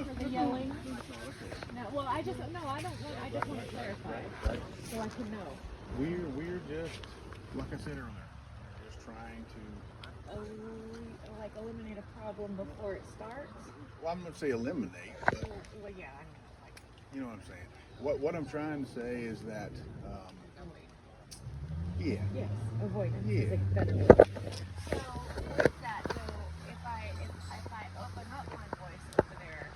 for the yelling? No, well, I don't want, I just want to clarify so I can know. We're just, like I said earlier, we're just trying to, Like eliminate a problem before it starts? well, I'm going to say eliminate, but Well, yeah, I know. Like, you know what I'm saying. What I'm trying to say is that, yeah. yes, avoidance Yeah. is a better word. So, with that, though, if I open up my voice over there,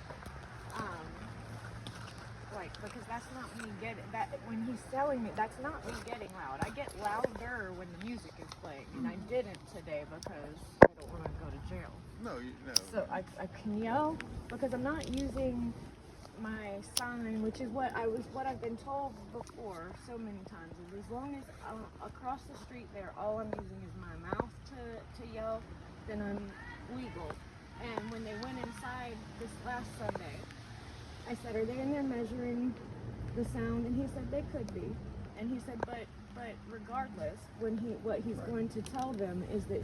like, because that's not me getting, that, when he's telling me, that's not me getting loud. I get louder when the music is playing, and I didn't today because I don't want to go to jail. No. So I can yell because I'm not using my sign, which is what I've been told before so many times. Is as long as across the street there, all I'm using is my mouth to yell, then I'm legal. And when they went inside this last Sunday, I said, "Are they in there measuring the sound?" And he said they could be. And he said, but regardless, what he's going to tell them is that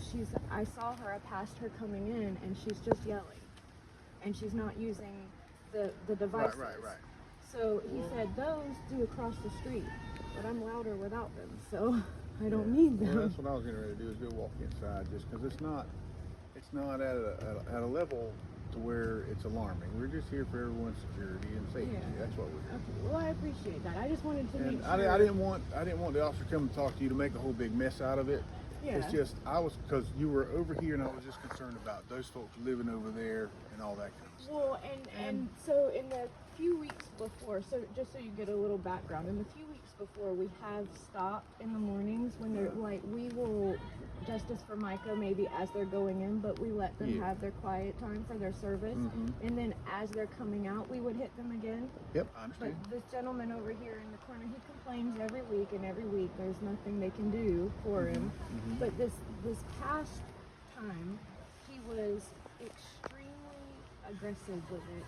I saw her, I passed her coming in, and she's just yelling, and she's not using the devices. Right. So he said those do across the street, but I'm louder without them, so I don't need them. Well, that's what I was getting ready to do, is go walk inside, just because it's not at a level to where it's alarming. We're just here for everyone's security and safety. Yeah. That's what we're doing. Okay, well, I appreciate that. I just wanted to make And sure. I didn't want the officer to come and talk to you to make a whole big mess out of it. Yeah. It's just because you were over here, and I was just concerned about those folks living over there and all that kind of stuff. Well, and so in the few weeks before, so just so you get a little background, in the few weeks before, we have stopped in the mornings when they're like, we will justice for Micah maybe as they're going in, but we let them have their quiet time for their service, and then as they're coming out, we would hit them again. Yep, I But understand. this gentleman over here in the corner, he complains every week, and every week there's nothing they can do for him. But this past time, he was extremely aggressive with it.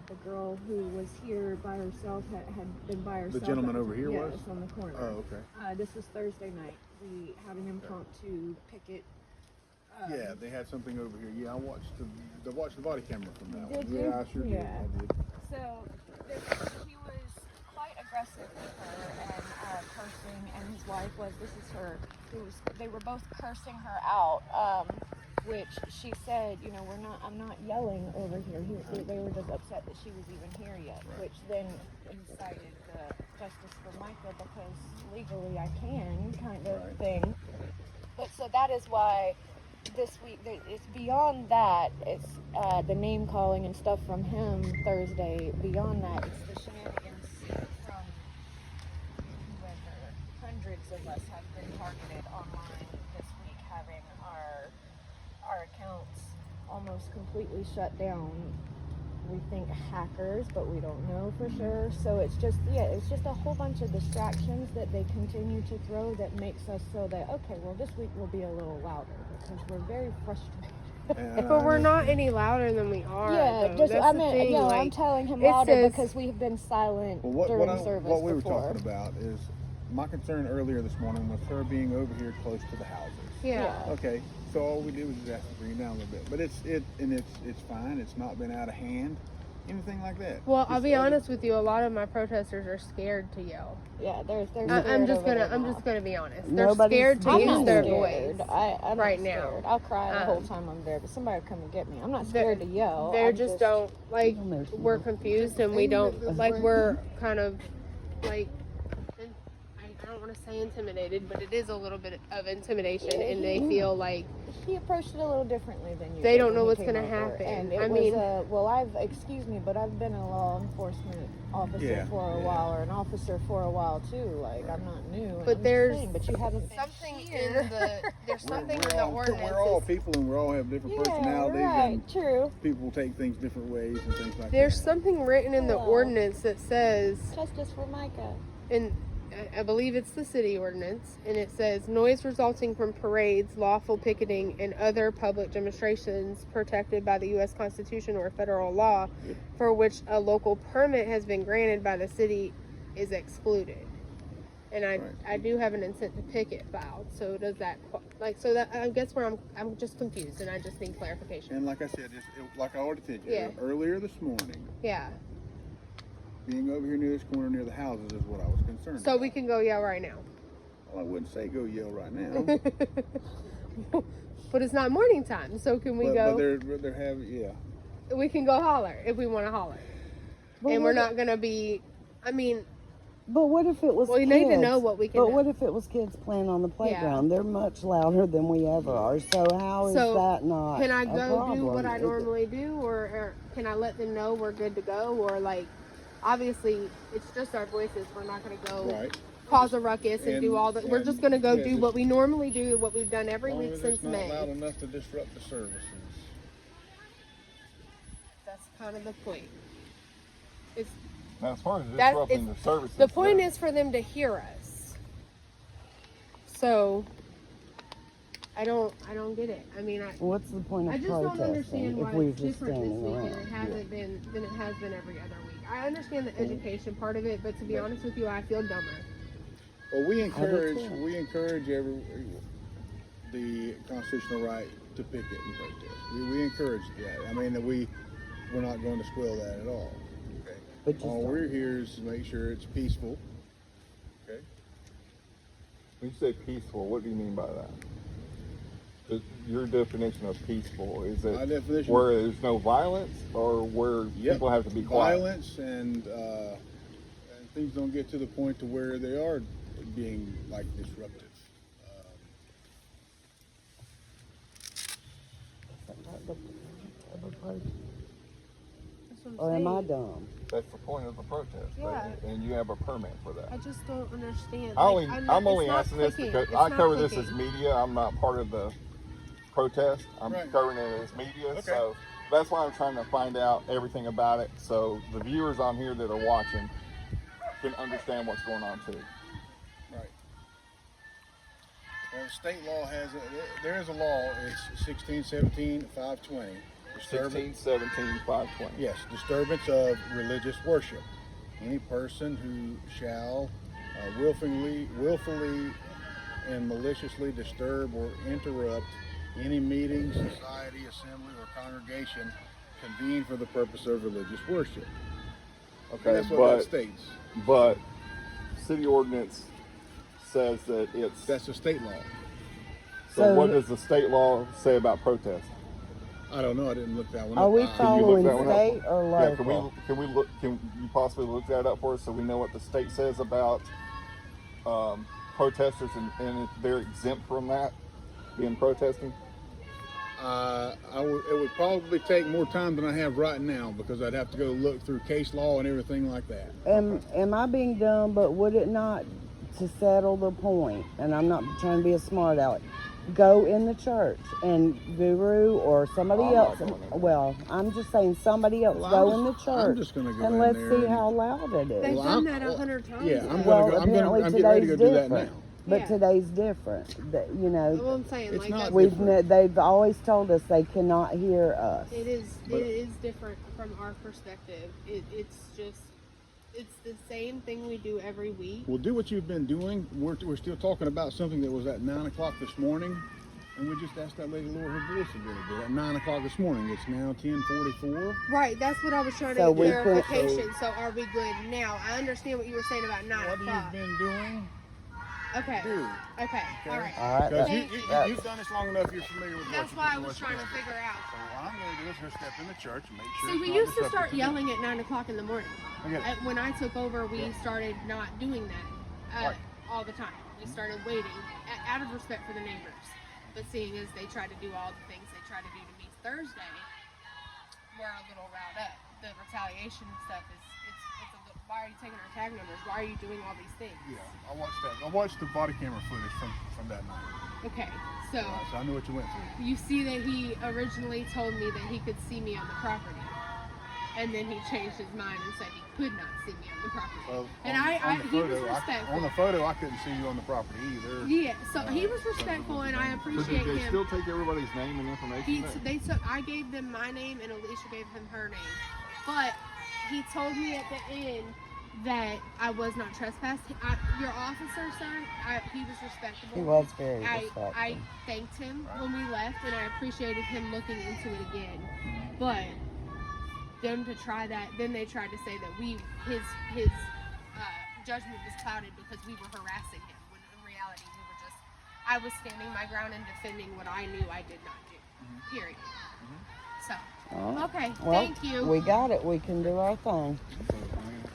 The girl who was here by herself had been by herself. The gentleman over here was? Yes, on the corner. Oh, okay. This was Thursday night. We had an impromptu picket. Yeah, they had something over here. Yeah, I watched the body camera from that one. Did you? Yeah, I sure did. Yeah. I did. So he was quite aggressive with her and cursing, and his wife was. They were both cursing her out. Which she said, I'm not yelling over here. They were just upset that she was even here yet. Right. Which then incited the justice for Micah because legally I can kind of thing. But so that is why this week, it's beyond that. It's the name calling and stuff from him Thursday. Beyond that, it's the shenanigans from whoever. Hundreds of us have been targeted online this week, having our accounts almost completely shut down. We think hackers, but we don't know for sure. So it's just a whole bunch of distractions that they continue to throw that makes us so that, okay, well, this week will be a little louder because we're very frustrated. But we're not any louder than we are. Yeah, though. just That's I the mean, thing. I'm telling him louder says- because we've been silent Well, during service what we were before. talking about is my concern earlier this morning was her being over here close to the houses. Yeah. Okay, so all we did was just ask to bring it down a little bit, but it's fine. It's not been out of hand, anything like that. Well, I'll Just be other- honest with you. A lot of my protesters are scared to yell. Yeah, they're I'm just scared over gonna there now. be honest. They're Nobody's- scared to I'm use not their scared. voice. I'm right not now. scared. I'll cry the whole Um, time I'm there, but somebody will come and get me. I'm not They're- scared to yell. They I'm just don't like. We're confused and we don't like. We're kind of like. I don't want to say intimidated, but it is a little bit of intimidation, and they feel like He approached it a little differently than you. They did don't when know he what's came gonna over. happen. And it I was, mean- excuse me, but I've been a law enforcement officer Yeah, for a yeah. while, or an officer for a while too. Like I'm not new. and But I'm there's saying, but you haven't been something here. in the there's something in the We're all ordinance. people, and we all have different personalities, right, and true. people take things different ways and things like There's that. something written in the Hello. ordinance that says, Justice for Micah. and I believe it's the city ordinance, and it says noise resulting from parades, lawful picketing, and other public demonstrations protected by the U.S. Constitution or federal law, for which a local permit has been granted by the city, is excluded. and I do have an intent to picket filed. So does that so that I guess where I'm just confused, and I just need clarification. And like I said, like I already said earlier this morning, Yeah. being over here near this corner near the houses is what I was concerned about. So we can go yell right now. Well, I wouldn't say go yell right now. But it's not morning time, so can we go? But they're having, We can go holler if we want to holler, But and we're what not gonna be. I mean, But what if it was we kids? need to know what we can. But do. what if it was kids playing on the playground? They're much louder than we ever are. So how is that not Can I a go problem? do what I normally do, or can I let them know we're good to go, or like, obviously it's just our voices. We're not gonna go right. cause a ruckus and do all that. We're just gonna go do what we normally do, what we've done every As long week as since it's not May. loud enough to disrupt the services. That's kind of the point. It's Now, as far as That- disrupting the services, the point is for them to hear us. So I don't get it. I mean, What's the point I of just don't understand protesting why if we're it's just different this standing week around? and it hasn't been than it has been every other week. I understand the education part of it, but to be honest with you, I feel dumber. Well, we do encourage the constitutional right to picket and protest. We encourage that. I mean, we're not going to squelch that at all. Okay. But just All we're here is to make sure it's peaceful. Okay. when you say peaceful, what do you mean by that? Your definition of peaceful, is My it definition. where there's no violence or where Yep. people have to be quiet? Violence and things don't get to the point to where they are being like disruptive. That's what I'm Or am I saying. dumb? That's the point of the protest, Yeah. and you have a permit for I that. just don't understand. I'm only asking this because I cover this as as media. I'm not part of the protest. I'm Right. covering it as media, Okay. so that's why I'm trying to find out everything about it, so the viewers on here that are watching can understand what's going on too. Right. Well, the state law there is a law. It's 1617-520. 1617-520. Yes, disturbance of religious worship. Any person who shall willfully and maliciously disturb or interrupt any meeting, society, assembly, or congregation convened for the purpose of religious worship. Okay, That's what that states. but city ordinance says that it's. That's the state law. So what does the state law say about protest? I don't know. I didn't look that one Are up. we you look following that one up? state or Yeah, local? can you possibly look that up for us so we know what the state says about protesters and if they're exempt from that being protesting? It would probably take more time than I have right now because I'd have to go look through case law and everything like that. Am I being dumb? But would it not, to settle the point, and I'm not trying to be a smart aleck, go in the church and Guru or somebody I'm not else? going in there. Well, I'm just saying somebody else Well, go I'm in the just- church I'm just gonna go and in let's there see and- how loud it is. They've Well, done I'm- that 100 times. Yeah, I'm Well, getting ready to apparently go do that today's now. But Yeah. today's different. That, you That's know, what I'm saying. It's Like not that's, they've always told us they cannot hear us. it is But- it is different from our perspective. It's just it's the same thing we do every week. Well, do what you've been doing. We're still talking about something that was at 9 o'clock this morning, and we just asked that lady to lower her voice a little bit at 9 o'clock this morning. It's now 10:44. Right, that's what I was trying to So get we could- clarification. So are we good now? I understand what you were saying about 9 What o'clock. you've been doing, Okay. do. Okay. All right. All right. Because Thank you. you've done this long enough. You're familiar with That's what why I you- was what you trying to do. figure out. So what I'm going to do is we're step in the church and make sure. See, it's we not used to disruptive start them. yelling at 9 o'clock in the morning. I get it. When I took over, we started not doing that Right. all the time. We started waiting out of respect for the neighbors. But seeing as they tried to do all the things they tried to do to me Thursday, we're a little riled up. The retaliation and stuff is it's a little, why are you taking our tag numbers? Why are you doing all these things? Yeah, I watched that. I watched the body camera footage from that night. Okay, so So I knew what you went through. you see that he originally told me that he could see me on the property. And then he changed his mind and said he could not see me on the property. Well, And on the he was photo, respectful. on the photo, I couldn't see you on the property either. Yeah, so he was respectful, and I So appreciate did they him. still take everybody's name and information? there? I gave them my name, and Alicia gave him her name. But he told me at the end that I was not trespassed. Your officer, sir, he was respectable. He was very I respectful. thanked him when we left, and I appreciated him looking into it again. But them to try that, then they tried to say that his judgment was clouded because we were harassing him. When in reality, I was standing my ground and defending what I knew I did not do. Period. So, All right. okay, Well, thank you. we got it. We can do our thing.